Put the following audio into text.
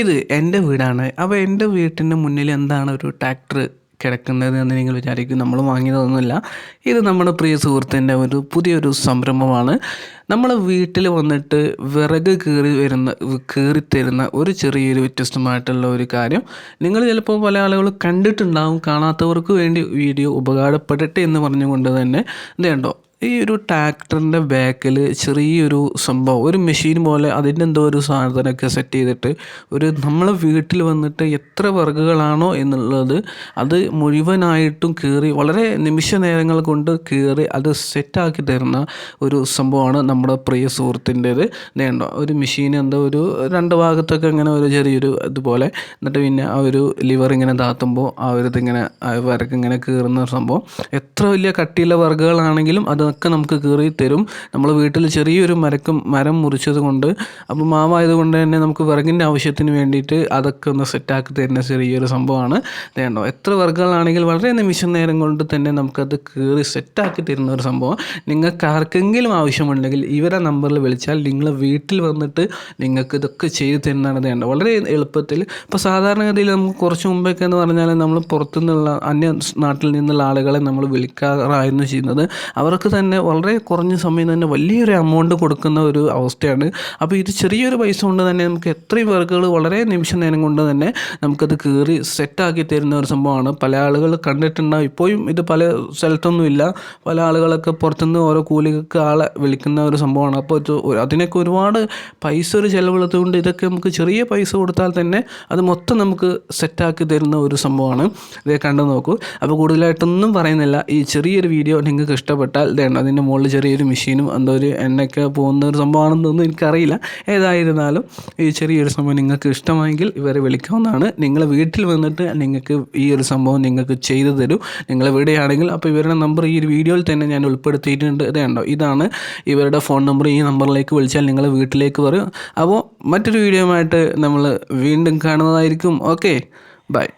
ഇത് എൻ്റെ വീടാണ്. അപ്പോൾ എൻ്റെ വീട്ടിൻ്റെ മുന്നിൽ എന്താണ് ഒരു ട്രാക്ടർ കിടക്കുന്നത് എന്ന് നിങ്ങൾ വിചാരിക്കും. നമ്മൾ വാങ്ങിയതൊന്നുമില്ല. ഇത് നമ്മുടെ പ്രിയ സുഹൃത്തിൻ്റെ ഒരു പുതിയൊരു സംരംഭമാണ്. നമ്മളെ വീട്ടിൽ വന്നിട്ട് വിറക് കീറിത്തരുന്ന ഒരു ചെറിയൊരു വ്യത്യസ്തമായിട്ടുള്ള ഒരു കാര്യം നിങ്ങൾ ചിലപ്പോൾ പല ആളുകളും കണ്ടിട്ടുണ്ടാകും. കാണാത്തവർക്ക് വേണ്ടി വീഡിയോ ഉപകാരപ്പെടട്ടെ എന്ന് പറഞ്ഞുകൊണ്ട് തന്നെ ഇത് കണ്ടോ, ഈ ഒരു ട്രാക്ടറിൻ്റെ ബാക്കിൽ ചെറിയൊരു സംഭവം, ഒരു മെഷീൻ പോലെ അതിൻ്റെ എന്തോ ഒരു സാധനമൊക്കെ സെറ്റ് ചെയ്തിട്ട് നമ്മളെ വീട്ടിൽ വന്നിട്ട് എത്ര വർഗുകളാണോ എന്നുള്ളത് അത് മുഴുവനായിട്ടും കീറി വളരെ നിമിഷ നേരങ്ങൾ കൊണ്ട് കീറി അത് സെറ്റാക്കി തരുന്ന ഒരു സംഭവമാണ് നമ്മുടെ പ്രിയ സുഹൃത്തിൻ്റേത്. വേണ്ട ഒരു മെഷീൻ എന്തോ ഒരു രണ്ട് ഭാഗത്തൊക്കെ ഇങ്ങനെ ഒരു ചെറിയൊരു ഇതുപോലെ, എന്നിട്ട് പിന്നെ ആ ഒരു ലിവർ ഇങ്ങനെ താത്തുമ്പോൾ ആ ഒരു ഇതിങ്ങനെ വരക്കിങ്ങനെ കീറുന്ന സംഭവം. എത്ര വലിയ കട്ടിയുള്ള വർഗുകളാണെങ്കിലും അതൊക്കെ നമുക്ക് കീറി തരും. നമ്മൾ വീട്ടിൽ ചെറിയൊരു മരം മുറിച്ചത് കൊണ്ട്, അപ്പോൾ മാവായതുകൊണ്ട് തന്നെ നമുക്ക് വിറകിൻ്റെ ആവശ്യത്തിന് വേണ്ടിയിട്ട് അതൊക്കെ ഒന്ന് സെറ്റാക്കി തരുന്ന ചെറിയൊരു സംഭവമാണ്. വേണ്ടോ എത്ര വർഗങ്ങളാണെങ്കിൽ വളരെ നിമിഷം നേരം കൊണ്ട് തന്നെ നമുക്കത് കീറി സെറ്റാക്കി തരുന്ന ഒരു സംഭവം. നിങ്ങൾക്ക് ആർക്കെങ്കിലും ആവശ്യമുണ്ടെങ്കിൽ ഇവരെ നമ്പറിൽ വിളിച്ചാൽ നിങ്ങൾ വീട്ടിൽ വന്നിട്ട് നിങ്ങൾക്ക് ഇതൊക്കെ ചെയ്ത് തരുന്നതാണ്. വേണ്ട വളരെ എളുപ്പത്തിൽ. ഇപ്പോൾ സാധാരണഗതിയിൽ നമുക്ക് കുറച്ച് മുമ്പൊക്കെ എന്ന് പറഞ്ഞാൽ നമ്മൾ പുറത്തുനിന്നുള്ള അന്യ നാട്ടിൽ നിന്നുള്ള ആളുകളെ നമ്മൾ വിളിക്കാറായിരുന്നു ചെയ്യുന്നത്. അവർക്ക് തന്നെ വളരെ കുറഞ്ഞ സമയം തന്നെ വലിയൊരു എമൗണ്ട് കൊടുക്കുന്ന ഒരു അവസ്ഥയാണ്. അപ്പോൾ ഇത് ചെറിയൊരു പൈസ കൊണ്ട് തന്നെ നമുക്ക് എത്രയും വർക്കുകൾ വളരെ നിമിഷ നേരം കൊണ്ട് തന്നെ നമുക്കത് കീറി സെറ്റാക്കി തരുന്ന ഒരു സംഭവമാണ്. പല ആളുകൾ കണ്ടിട്ടുണ്ടാകും. ഇപ്പോഴും ഇത് പല സ്ഥലത്തൊന്നുമില്ല. പല ആളുകളൊക്കെ പുറത്തുനിന്ന് ഓരോ കൂലിക്ക് ആളെ വിളിക്കുന്ന ഒരു സംഭവമാണ്. അപ്പോൾ അതിനൊക്കെ ഒരുപാട് പൈസ ഒരു ചിലവുള്ളതുകൊണ്ട് ഇതൊക്കെ നമുക്ക് ചെറിയ പൈസ കൊടുത്താൽ തന്നെ അത് മൊത്തം നമുക്ക് സെറ്റാക്കി തരുന്ന ഒരു സംഭവമാണ്. ഇതേ കണ്ടു നോക്കൂ. അപ്പോൾ കൂടുതലായിട്ടൊന്നും പറയുന്നില്ല. ഈ ചെറിയൊരു വീഡിയോ നിങ്ങൾക്ക് ഇഷ്ടപ്പെട്ടാൽ അതിൻ്റെ മുകളിൽ ചെറിയൊരു മെഷീനും എന്തോ ഒരു എണ്ണയൊക്കെ പോകുന്ന ഒരു സംഭവമാണെന്നൊന്നും എനിക്കറിയില്ല. ഏതായിരുന്നാലും ഈ ചെറിയൊരു സംഭവം നിങ്ങൾക്ക് ഇഷ്ടമായെങ്കിൽ ഇവരെ വിളിക്കാവുന്നതാണ്. നിങ്ങളെ വീട്ടിൽ വന്നിട്ട് നിങ്ങൾക്ക് ഈ ഒരു സംഭവം നിങ്ങൾക്ക് ചെയ്തു തരും. നിങ്ങൾ എവിടെയാണെങ്കിൽ അപ്പോൾ ഇവരുടെ നമ്പർ ഈ ഒരു വീഡിയോയിൽ തന്നെ ഞാൻ ഉൾപ്പെടുത്തിയിട്ടുണ്ട്. ഇതാണ് ഇവരുടെ ഫോൺ നമ്പർ. ഈ നമ്പറിലേക്ക് വിളിച്ചാൽ നിങ്ങളെ വീട്ടിലേക്ക് വരും. അപ്പോൾ മറ്റൊരു വീഡിയോയുമായിട്ട് നമ്മൾ വീണ്ടും കാണുന്നതായിരിക്കും. Okay, by.